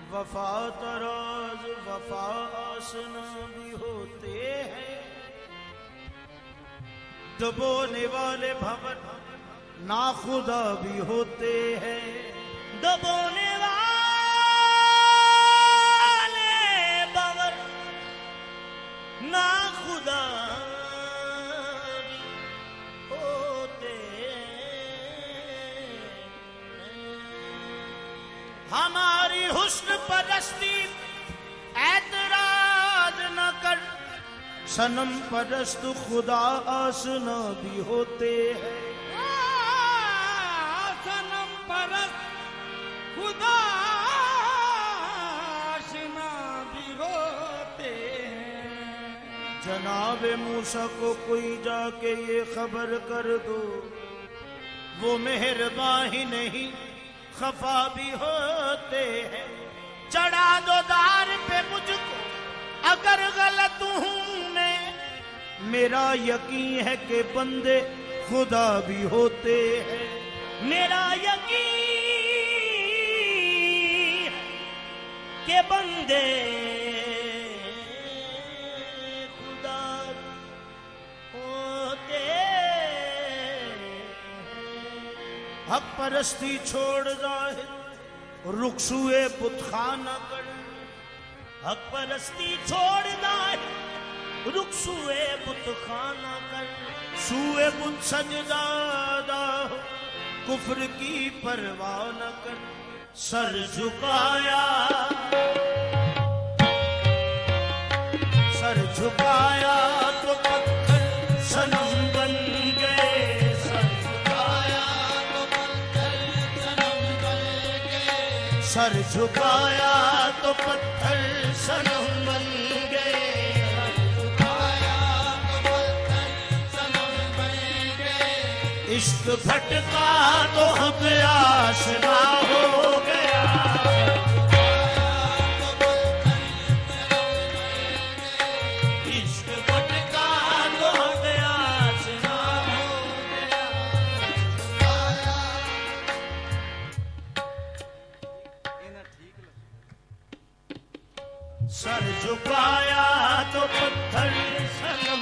वफा तराज वफा आसना भी होते हैं, दबोने वाले भवन ना खुदा भी होते हैं। दबोने वाले भवन ना खुदा भी होते हैं। हमारी हुस्न परस्ती ऐतराज न कर, सनम परस्त खुदा आसना भी होते हैं। सनम परस्त खुदा आसना भी होते हैं। जनाबे मूसा को कोई जाके ये खबर कर दो, वो मेहरबान ही नहीं खफा भी होते हैं। चढ़ा दो दार पे मुझको अगर गलत हूं मैं, मेरा यकीन है कि बंदे खुदा भी होते हैं। मेरा यकीन के बंदे खुदा होते हैं। हक परस्ती छोड़ जाए रुखसुए बुतखाना कर, हक परस्ती छोड़ दाए रुखसुए बुतखाना कर। सुए बुत सजदादा हो कुफ्र की परवाह न कर। सर झुकाया तो पत्थर सनम बन गए। सर झुकाया तो पत्थर सनम बन गए। सर झुकाया तो पत्थर सनम बन गए। इश्क भटका तो हक आशना हो गया। इश्क भटका तो हक आशना हो गया। सर झुकाया तो पत्थर सनम।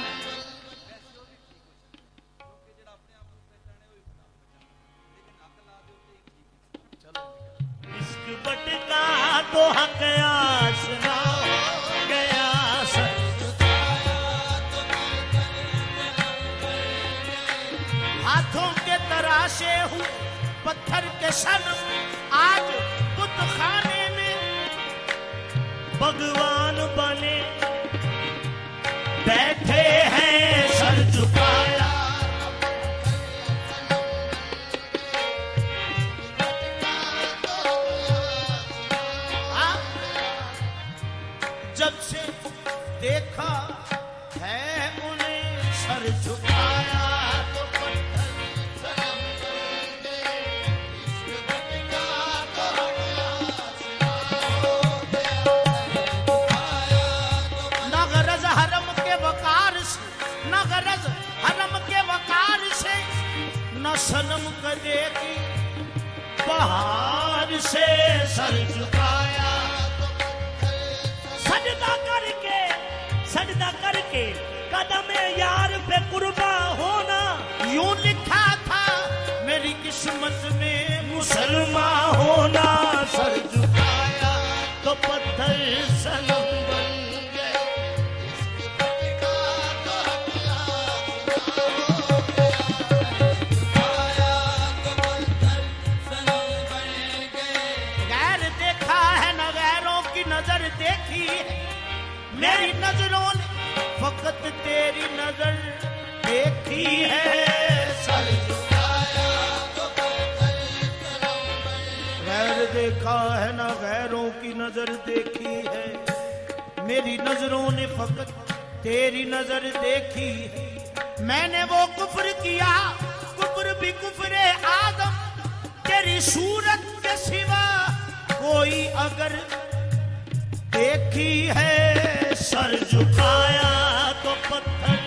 भटका तो हक आसना हो गया। हाथों के तराशे हूँ पत्थर के सनम, आज बुतखाने में भगवान बने बैठे हैं। सर झुकाया जब से देखा है उन्हें, सर झुकाया तो पत्थर सनम बन गए। इश्क भटका तो हक आसना हो गया। न गरज हरम के वकार से, न गरज हरम के वकार से, न सनम कदे की बहार से। सर झुकाया सजदा करके कदम यार पे कुर्बा होना। यूं लिखा था मेरी किस्मत में मुसलमान होना। सर झुकाया तो पत्थर सनम बन गए। गैर देखा है न गैरों की नजर देखी है, मेरी नजरों ने फकत तेरी नजर देखी है। सर झुकाया तो पत्थर सनम बन गए। गैर देखा है ना गैरों की नजर देखी है, मेरी नजरों ने फकत तेरी नजर देखी है। मैंने वो कुफ्र किया, कुफ्र भी कुफ्रे आदम, तेरी सूरत के सिवा कोई अगर देखी है। सर झुकाया तो पत्थर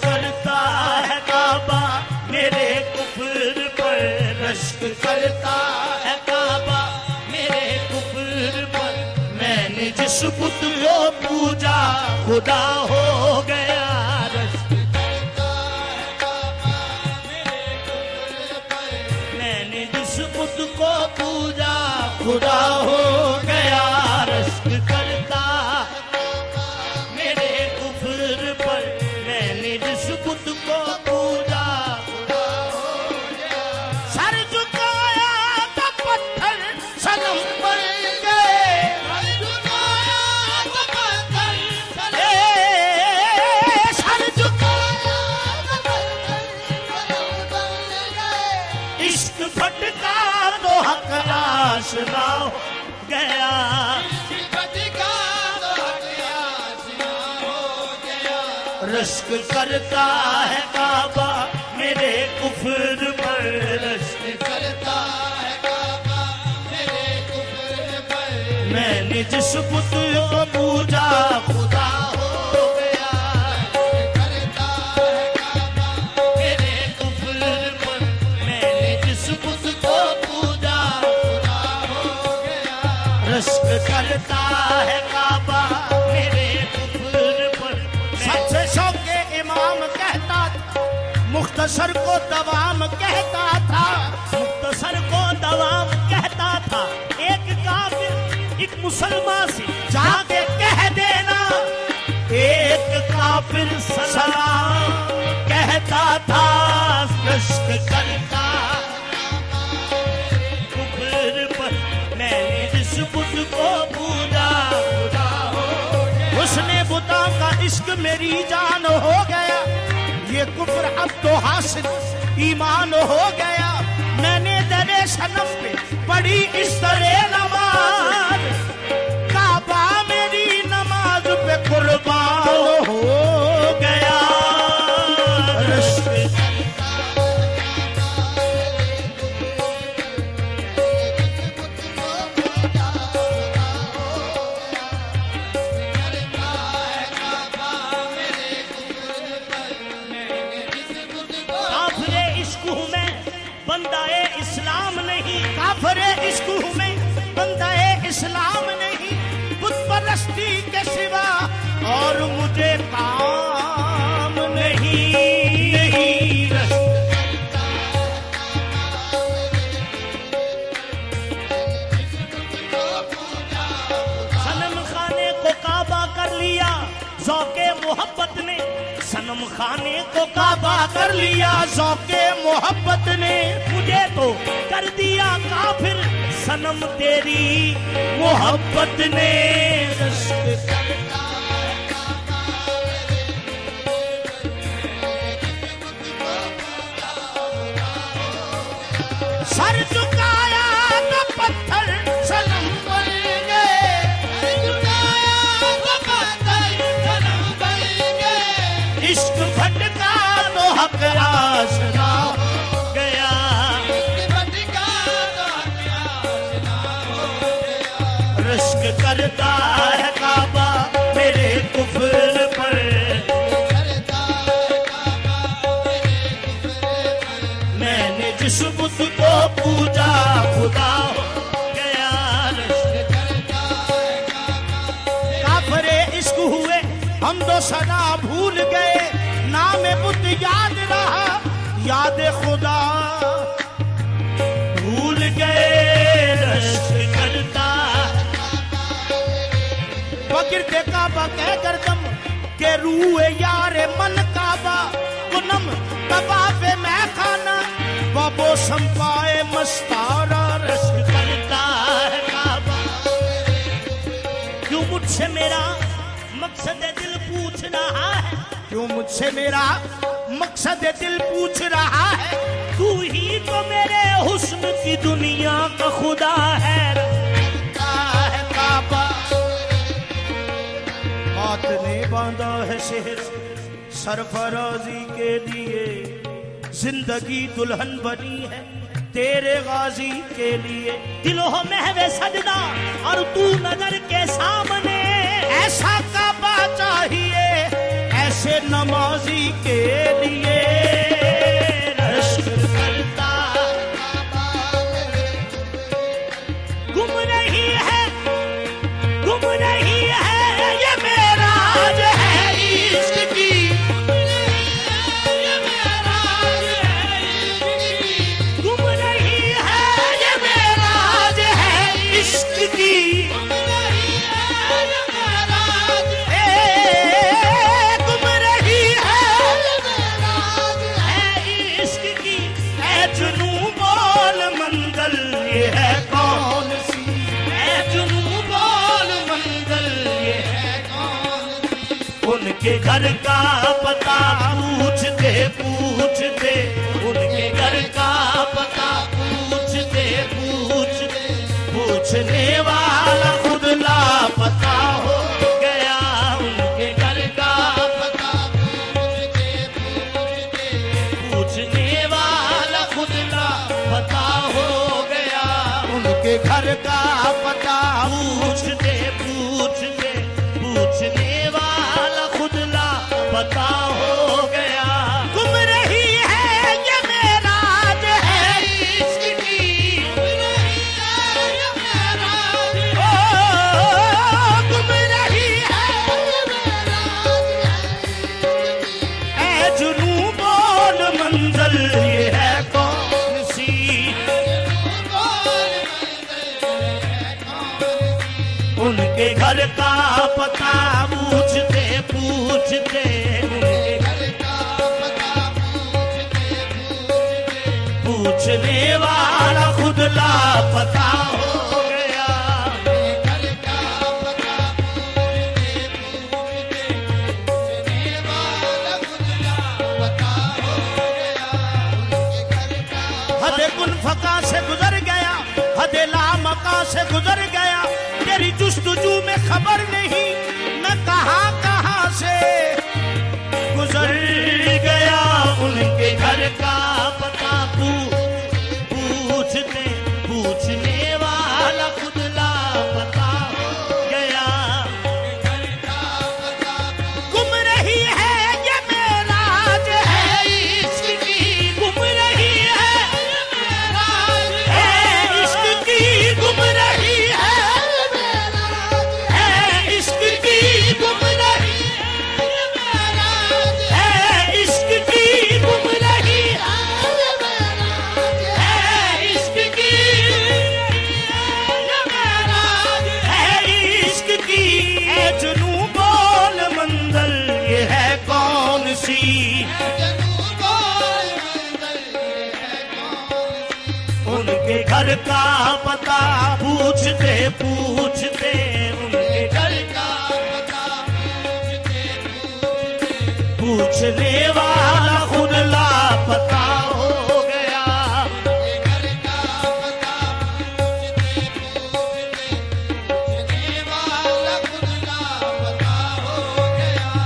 करता है काबा मेरे कुफ्र पर, रश्क करता है काबा मेरे कुफ्र पर। मैंने जिस बुत को पूजा खुदा हो गया, रश्क करता है काबा मेरे कुफ्र पर। मैंने जिस बुत को पूजा खुदा हो गया, रश्क करता मेरे कुफ्र पर। मैंने जिस बुत को पूजा खुदा हो गया। सर झुकाया तो पत्थर सनम बन गए, सर झुकाया तो पत्थर सर झुकाया तो पत्थर बन गए। इश्क भटका तो हक आशना हो गया, रश्क करता है काबा मेरे कुफ्र पर, रश्क करता है काबा मेरे कुफ्र पर। मैंने जिस बुत को पूजा खुदा हो गया, रश्क करता है काबा मेरे कुफ्र पर। मैंने जिस बुत को पूजा खुदा हो गया, रश्क करता है काबा मेरे कुफ्र पर। सबसे शौके इमाम कहता था, मुख्तसर को दवाम कहता था, मुख्तसर को दवाम कहता था। एक काफिर एक मुसलमान से जाके कह देना, एक काफिर सलाम कहता था, रश्क करता कुफ्र पर। मैंने जिस बुत को पूजा खुदा हो गया, उसने बुता का इश्क मेरी जान हो गया। ये कुफ्र अब तो हासिल ईमान हो गया। मैंने दरे सनम पे पढ़ी इस तरह नमाज, काबा मेरी नमाज पे कुर्बान हो गया। बंदाए इस्लाम नहीं, काफिरे इश्क में बंदाए इस्लाम नहीं, बुत परस्ती के सिवा और मुझे काम नहीं। सनम खाने को काबा कर लिया ज़ौक़े मोहब्बत ने, सनम खाने को काबा कर लिया ज़ौक़े मोहब्बत ने। मुझे तो कर दिया काफिर सनम तेरी मोहब्बत ने। सर झुकाया तो पत्थर सनम बन गए, सर झुकाया तो पत्थर सनम बन गए। इश्क भटका तो हक आशना हो गया, इश्क भटका तो हक आशना हो गया। रश्क करता है काबा मेरे कुफ्र पर, मैंने जिस बुत को पूजा खुदा हो गया। काफिरे इश्क हुए हम तो सदा भूल गए, नाम बुत याद रहा याद खुदा भूल गए। रश्क करता बगिरते काबा कह कर दम के रूए यारे मन काबा गुनम तबाफे मैं खाना बाबो संपाए मस्तारा। रश्क करता है काबा, क्यों मुझसे मेरा मकसद दिल पूछ रहा है, क्यों मुझसे मेरा मकसद दिल पूछ रहा है। तू ही तो मेरे हुस्न की दुनिया का खुदा है। काबा बात ने बांधा है शहर सरफराजी के लिए, जिंदगी दुल्हन बनी है तेरे गाजी के लिए। दिलो महवे सजदा और तू नजर के सामने, ऐसा काबा चाहिए ऐसे नमाजी के लिए रश्क करता। गुम रही है ये मेराज है इश्क की। गुम रही है ये मेराज है इश्क की। उनके घर का पता पूछते उनके घर का पता पूछने वाला खुद लापता हो गया। उनके घर का पता पूछने वाला खुद लापता हो गया। उनके घर का पता पूछने वाला खुद लापता हो गया। गुम रही है ये मेराज है इश्क की। गुम रही है ये मेराज है। ऐ जुनू बोल मंज़िल ये है कौन सी। उनके घर का पता पूछते उनके घर का पता पूछने वाला खुद लापता हो गया। घर का पता पूछने वाला खुद लापता हो गया। हद कुन फका से गुजर गया, हद लामका से गुजर गया। तेरी जुस्तजू में खबर नहीं न कहां से गुजर गया। उनके घर का पता पूछने वाला खुद लापता हो गया। गुम रही है ये मेराज है इश्क की। गुम रही है ये मेराज है इश्क की। गुम रही है इश्क की। गुम रही है इश्क की। गुम रही है इश्क की। है इश्क की। ऐ जुनू बोल मंज़िल ये है कौन सी। उनके घर का पता पूछते उनके घर का पता पूछने वाला खुद लापता हो गया। घर का पता पूछने वाला खुद लापता हो गया।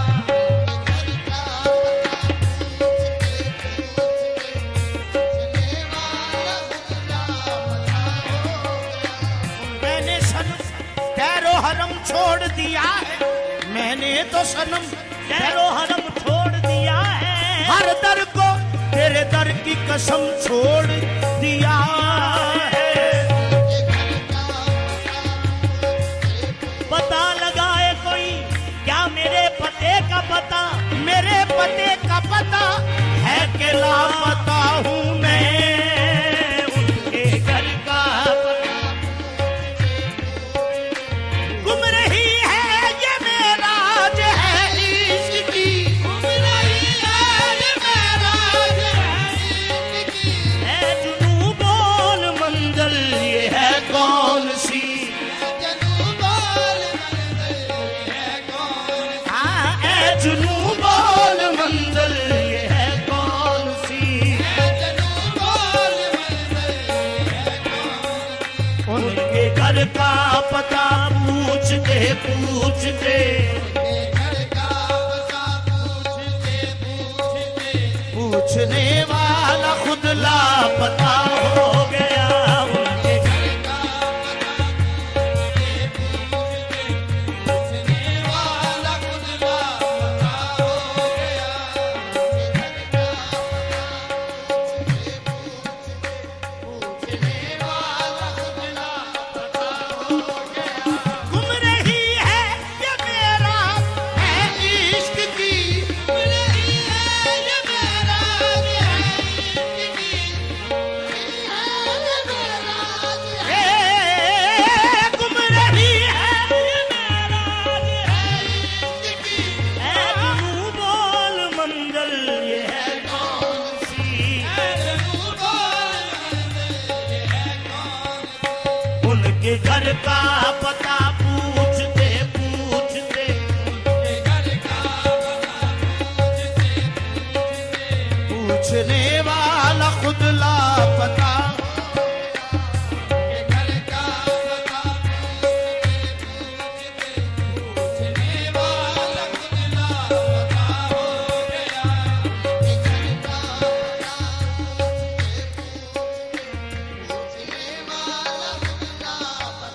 मैंने सनम कैरो हरम छोड़ दिया है। मैंने तो सनम कैरो हरम छोड़ दिया है। हर दर को तेरे दर की कसम छोड़ दिया है। पता लगाए कोई क्या मेरे पते का पता। मेरे पते का पता है कि लापता हूँ मैं। उनके घर का पता गुम रही है ये मेराज है इश्क की। गुम रही है ये मेराज है इश्क की। है जुनू बोल मंज़िल ये है कौन सी। हाँ ऐ जुनू बोल मंज़िल ये है कौन सी। उनके घर का पता पूछते पूछने वाला खुद लापता हो गया। उनके घर का पता पूछने वाला खुद लापता हो उनके घर का पता पूछते पूछते, उनके घर का पता पूछते पूछते, पूछने वाला खुद लापता, उनके घर का पता पूछते पूछते, पूछने वाला खुद लापता हो गया। उनके घर का पता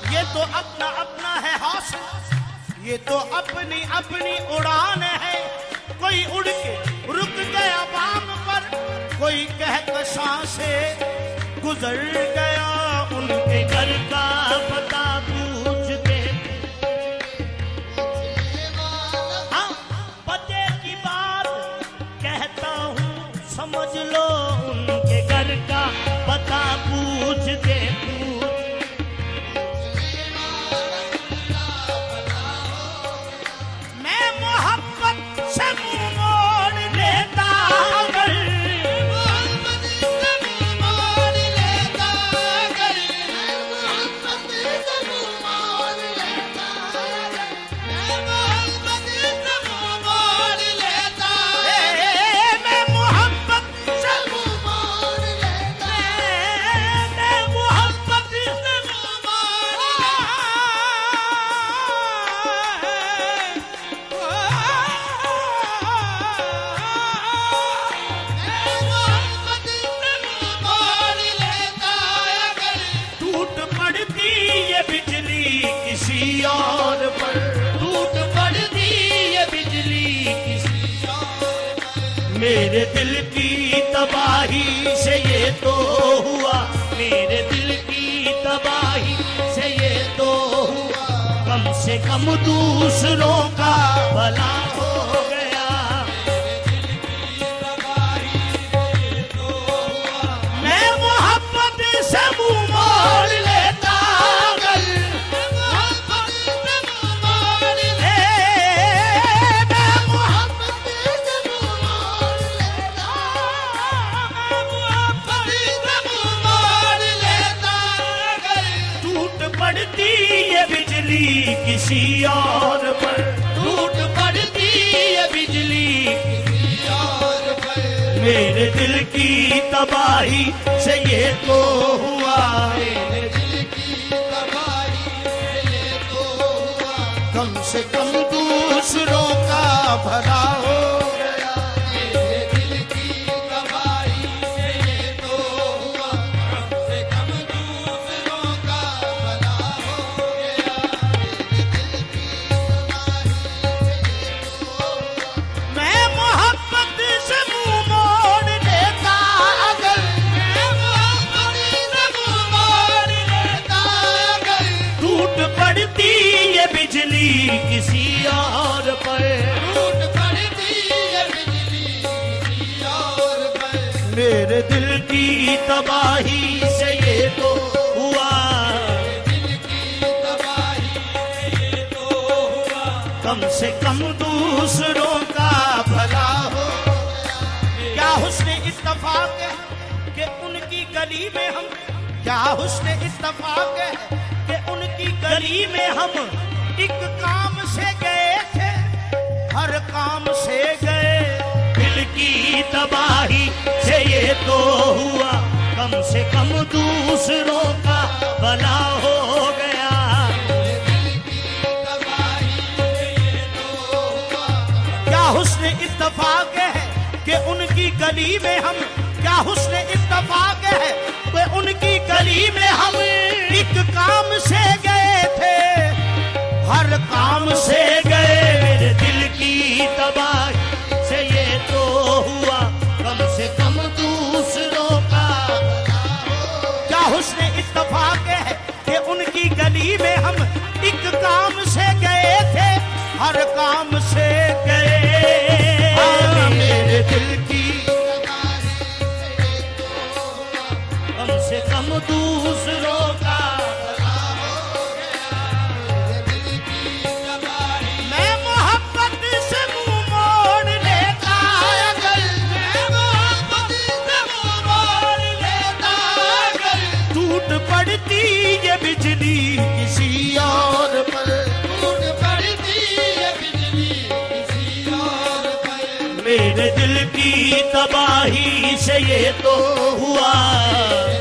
ये तो अपना अपना है हौसला, ये तो अपनी अपनी उड़ान है। कोई उड़ के रुक गया बाग पर, कोई कहकशां से गुजर गया। उनके घर का पता पूछते, हाँ पते की बात कहता हूँ समझ लो। उनके घर का पता पूछते मैं मोहब्बत से मुंह मोड़ लेता, अगर मोहब्बत से मुंह मोड़ लेता, अगर मोहब्बत से मुंह मोड़ लेता, मैं मोहब्बत से मुंह मोड़ लेता, मैं मोहब्बत से मुंह मोड़ लेता, मैं मोहब्बत से मुंह मोड़ टूट पड़ती ये बिजली किसी और पर, टूट पड़ती ये बिजली किसी मेरे दिल की तबाही से ये तो हुआ, मेरे दिल की तबाही से ये तो हुआ। कम से कम दूसरों का भला हो गया। मैं मोहब्बत से मुंह मोड़ लेता, अगर मोहब्बत से मुंह मोड़ लेता, मैं मोहब्बत से मुंह मोड़ लेता, मोहब्बत से मुंह मोड़ लेता, अगर टूट पड़ती ये बिजली किसी और पर, टूट पड़ती ये बिजली और पर मेरे दिल की तबाही से ये तो हुआ। मेरे दिल की तबाही से ये तो हुआ। कम से कम दूसरों का भला हो गया। मेरे दिल की तबाही से ये तो हुआ। कम से कम दूसरों का भला हो गया। मेरे दिल की तबाही से ये तो हुआ। मैं मोहब्बत से मुंह मोड़ लेता, अगर मैं मोहब्बत से मुंह मोड़ लेता, अगर टूट पड़ती ये बिजली किसी और पर, टूट पड़ती है बिजली किसी और पर। मेरे दिल की तबाही से ये तो हुआ। दिल की तबाही से ये तो हुआ। कम से कम दूसरों का भला हो। क्या हुस्न इत्तफाक है कि उनकी गली में हम, क्या हुस्न इत्तफाक है कि उनकी गली में हम एक काम से गए थे, हर काम से गए। दिल की तबाही से ये तो हुआ। कम से कम दूसरों का भला हो गया। दिल की तबाही से ये तो हुआ। क्या हुस्न इत्तफाक है कि उनकी गली में हम, क्या हुस्न इत्तफाक है कि उनकी गली में हम एक काम से गए थे, हर काम से गए। मेरे दिल की तबाही से ये तो हुआ। कम से कम दूसरों का क्या हुस्न इत्तफाक है कि उनकी गली में हम एक काम से गए थे, हर काम से गए। मेरे दिल की कम से कम दूसरों का मैं मोहब्बत से मुंह मोड़ लेता, अगर मैं मोहब्बत से मुंह मोड़ लेता, अगर टूट पड़ती ये बिजली बिजली किसी और पर, टूट पड़ती है बिजली किसी और पर। मेरे दिल की तबाही से ये तो हुआ,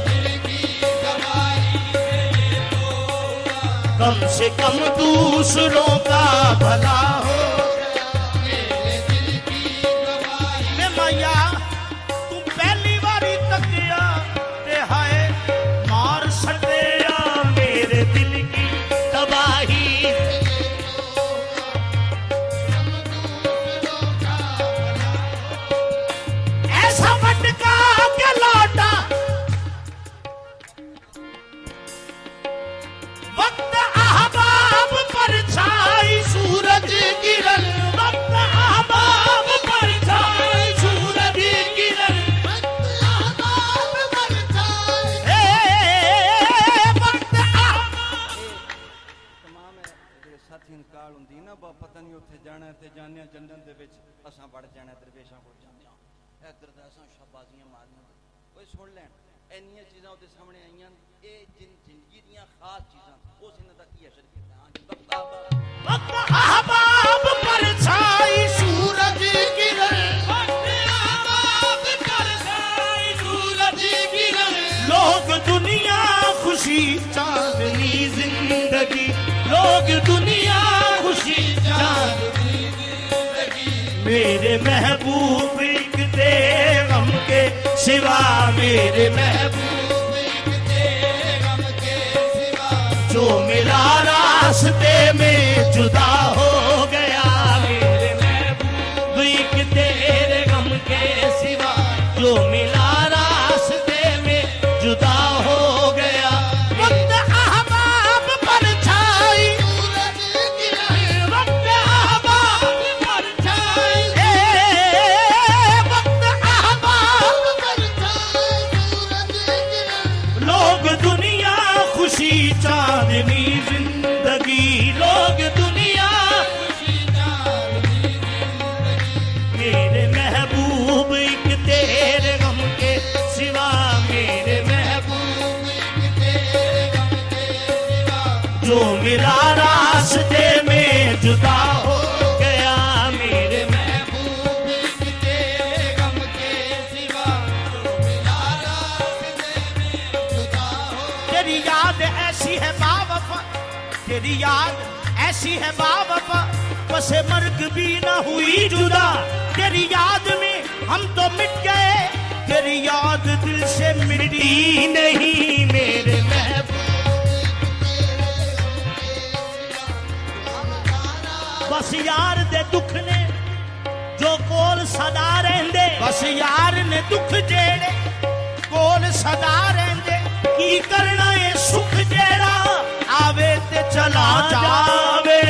दिल की तबाही से ये तो हुआ। कम से कम दूसरों का भला हो। मेरे दिल की तबाही मैं मैया तू पहली बारी तकिया ते हाय मार सटिया मेरे दिल की तबाही। ऐसा भटका के लौटा वक्त अहबाब पर छाई सूरज किरण, वक्त अहबाब पर छाई सूरज किरण। आबाद मरता वक्त अहबाब तमाम ਜਿਹੜੇ ਸਾਥੀ ਕਾਲ ਹੁੰਦੀ ਨਾ ਬਾ ਪਤਾ ਨਹੀਂ ਉੱਥੇ ਜਾਣਾ ਤੇ ਜਾਣਿਆ ਜੰਨਤ ਦੇ ਵਿੱਚ ਅਸਾਂ ਵੜ ਜਾਣਾ ਦਰਵੇਸ਼ਾਂ ਕੋਲ ਜਾਂਦੇ ਆ ਇੱਧਰ ਦਾ ਅਸਾਂ ਸ਼ਾਬਾਜ਼ੀਆਂ ਮਾਰਨੀਆਂ ਓਏ ਸੁਣ ਲੈਣ ਇੰਨੀਆਂ ਚੀਜ਼ਾਂ ਉਹਦੇ ਸਾਹਮਣੇ ਆਈਆਂ ਇਹ ਜ਼ਿੰਦਗੀ ਦੀਆਂ ਖਾਸ ਚੀਜ਼ਾਂ ਉਸ ਇਹਨਾਂ ਦਾ ਕੀ ਅਸਰ ਕੀਤਾ ਹਾਂ ਜੀ वक्त अहबाब पर छाई सूरज किरण, आबाद मरता सूरज किरण। लोग दुनिया खुशी चांदनी जिंदगी, लोग दुनिया खुशी चांदनी जिंदगी। मेरे महबूब एक दे गम के सिवा, मेरे महबूब गम के सिवा जो मिला रास्ते में जुदा हो गया। मेरे महबूब एक तेरे गम के सिवा जो मिला रास्ते में जुदा हो गया। वक्त अहबाब पर छाई सूरज किरण, वक्त अहबाब पर छाई वक्त अहबाब मरता सूरज किरण। लोग दुनिया खुशी चांदनी जिंदगी, लोग दुनिया मेरे महबूब एक तेरे गम के सिवा, मेरे महबूब जो मिला रास्ते में जुदा हो गया। मेरे महबूब गम के सिवा जो मिला रास्ते में जुदा हो। तेरी याद ऐसी है बावफा, तेरी याद ऐसी है बावफा, बसे मर्ग भी न हुई जुदा। तेरी याद में हम तो मिट गए, तेरी याद दिल से मिटी नहीं। मेरे महबूब बस यार दे दुख ने जो कोल सदा रहंदे, बस यार ने दुख जेड़े कोल सदा रहंदे। की करना है सुख जेड़ा आवे ते चला जावे।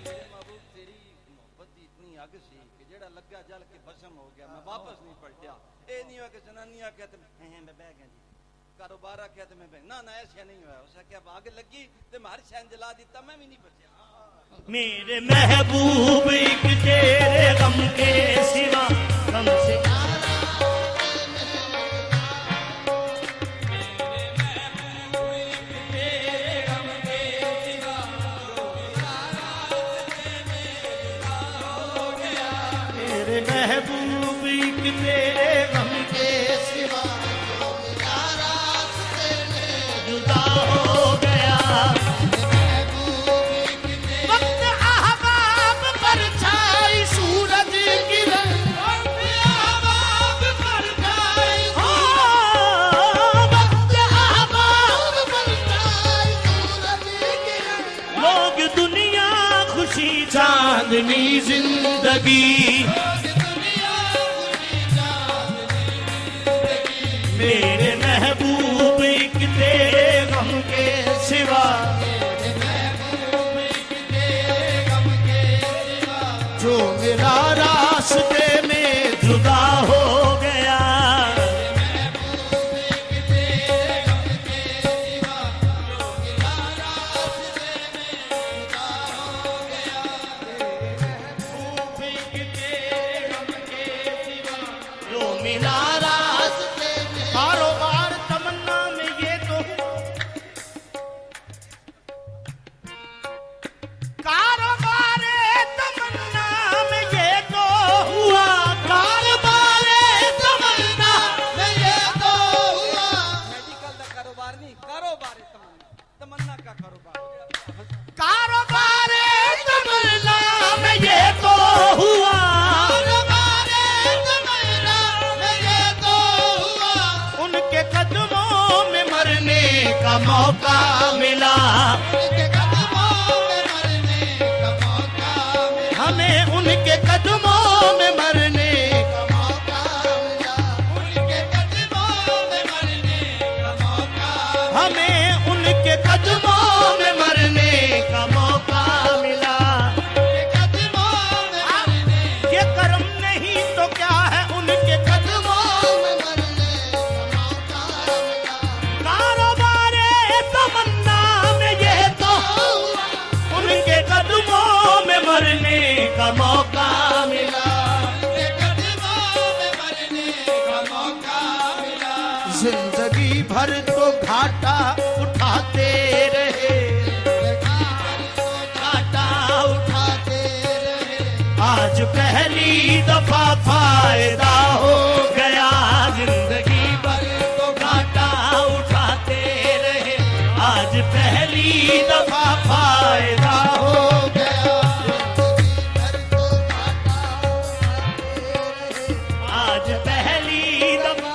महबूब तेरी मोहब्बत दी इतनी अग सी कि जेड़ा लगा जल के भस्म हो गया मैं वापस नहीं पलटिया। ਇਹ ਨਹੀਂ ਹੋਇਆ ਕਿ ਜਨਾਨੀ ਆਖਿਆ ਤੇ ਮੈਂ ਬਹਿ ਗਿਆ ਜੀ ਕਾਰੋਬਾਰ ਆਖਿਆ ਤੇ ਮੈਂ ਨਾ ਨਾ ਐਸਾ ਨਹੀਂ ਹੋਇਆ। ਉਸ ਆਖਿਆ ਅੱਗ ਲੱਗੀ ਤੇ ਮੈਂ ਹਰ ਸ਼ੈਨ ਜਲਾ ਦਿੱਤਾ ਮੈਂ ਵੀ ਨਹੀਂ ਬਚਿਆ। मेरे महबूब एक तेरे गम के सिवा गम से मेरे महबूब एक तेरे गम के सिवा जुदा हो गया। वक्त अहबाब पर छाई सूरज किरण, आबाद मरता हो वक्त अहबाब मरता सूरज किरण। लोग दुनिया खुशी चांदनी जिंदगी। मेरे महबूब एक तेरे गम के सिवा जो मेरा रास्ते में जुदा हो गया। मौका मिला, हमें उनके कदमों में मरने का मौका मिला, हमें उनके कदमों में मरने का मौका मिला। ये कर्म नहीं तो क्या है, उनके कदमों में मरने का मौका मिला। कारोबारे तमन्ना में ये तो उनके कदमों में मरने का मौका मिला, जिंदगी भर तो घाटा उठाते रहे, घाटा उठाते रहे, आज पहली दफा फायदा हो गया। जिंदगी भर तो घाटा उठाते रहे, आज पहली दफा फायदा हो गया। आज पहली दफा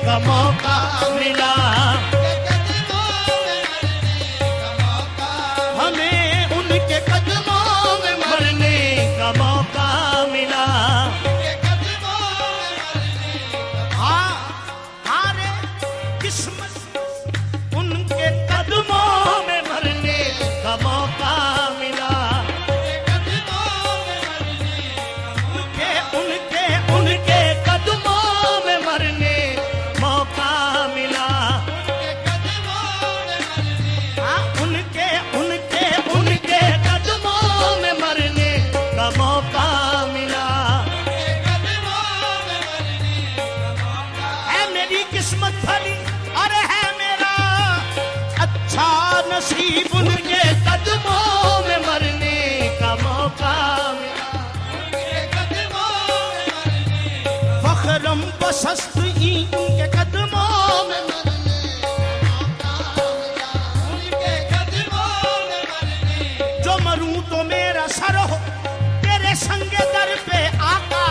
का मौका मिला, हमें उनके कदमों में मरने का मौका मिला। हाँ हारे किस्मत उनके कदमों में मरने का मौका मिला, उनके उनके उनके कदमों में मरने मौका मिला। हाँ उनके उनके उनके कदमों में मरने का मौका मिला। है मेरी किस्मत भली और है मेरा अच्छा नसीब, उनके कदमों में मरने का मौका मिला। फखरम बसस्त इनके कदमों में मरने का मौका मिला। जो मरूं तो मेरा सर हो तेरे संगे दर पे आका,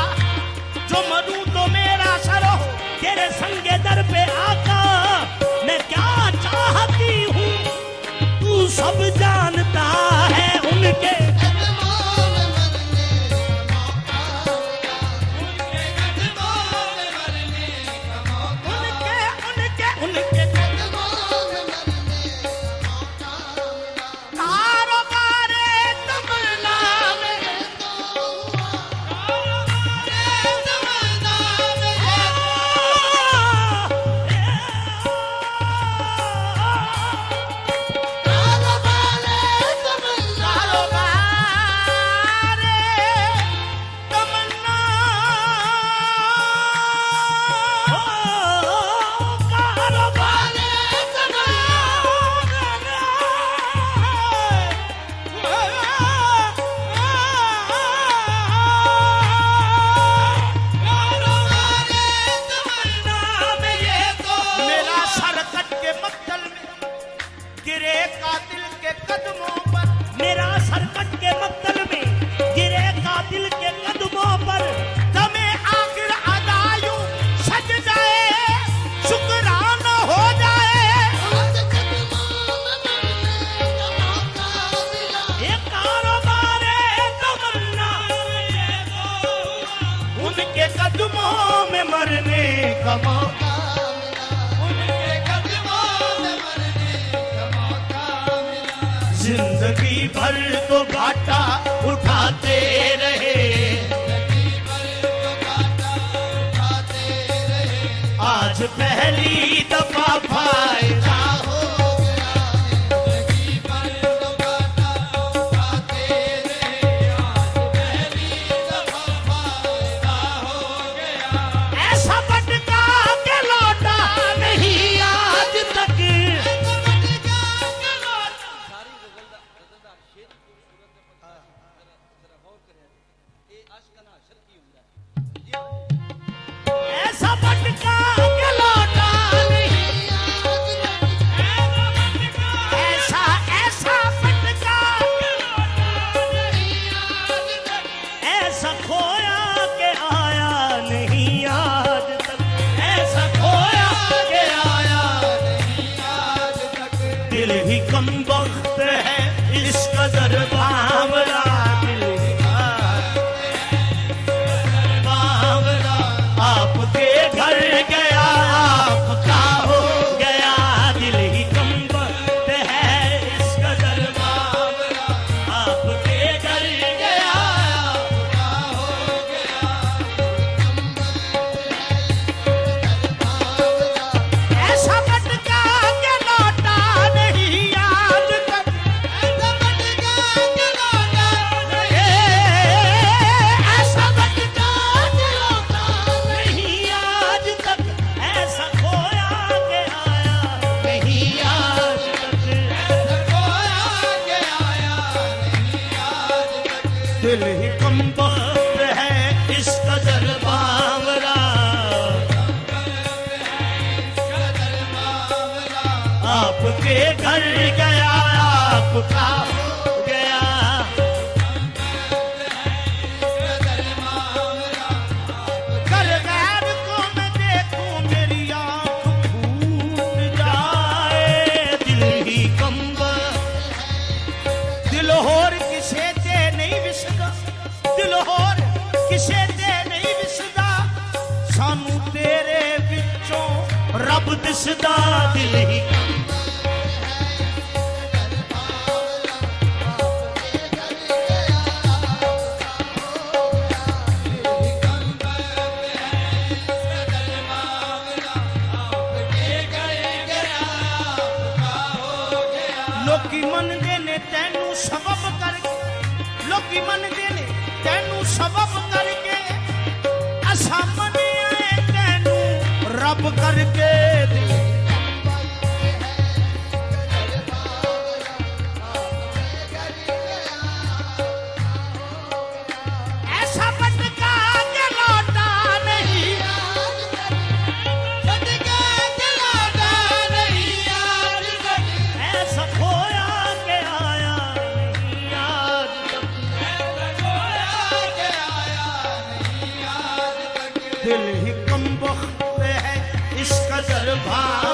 जो मरूं तो मेरा सर हो तेरे संगे दर पे आका। मैं क्या चाहती हूँ तू सब जानता है, उनके मरने का मौका मिला, उनके कदमों में मरने का मौका मिला। जिंदगी भर तो घाटा उठाते रहे, जिंदगी भर आज पहली दफा फायदा ऐसा भटका के लौटा नहीं आज तक। सारी गजलदार शेर खूबसूरत है, जरा गौर करें, ये अश्क ना अशर की हुंदा है। ऐसा भटका के लौटा नहीं ऐसा ऐसा भटका के लौटा नहीं आज तक। ऐसा खोया के आया नहीं आज तक। ऐसा खोया के आया नहीं आज तक। दिल ही कमबख्त है इस कदर बावरा, दिल ही बावरा। आपके घर गया आपका हो गया, दिल ही कमबख्त है इस कदर बावरा। आपके घर गया आपका हो गया। ऐसा भटका के लौटा नहीं आज तक। ऐसा भटका के लौटा नहीं। ऐसा भटका के लौटा नहीं आज तक। ऐसा खोया के आया नहीं आज तक। ऐसा खोया के आया नहीं आज तक। दिल ही कमबख्त है इस कदर बावरा। आपके घर गया आपका हो गया। कर गैर को मैं देखूं मेरी आँख फूट जाए, दिल ही दिल होर किसे ते नहीं विसदा, दिल होर किसे ते नहीं विसदा। सानू तेरे विचों रब दिसदा, दिल ही लोकी मनदे ने तैनू सबब करके, लोकी मनदे ने तैनू सबब करके। असा मनिया तैनू रब करके। ऐसा भटका के लौटा नहीं भटका के लौटा नहीं आज तक। ऐसा खोया के आया नहीं आज तक। ऐसा खोया के आया नहीं आज तक। दिल ही कमबख्त है इस कदर भावरा।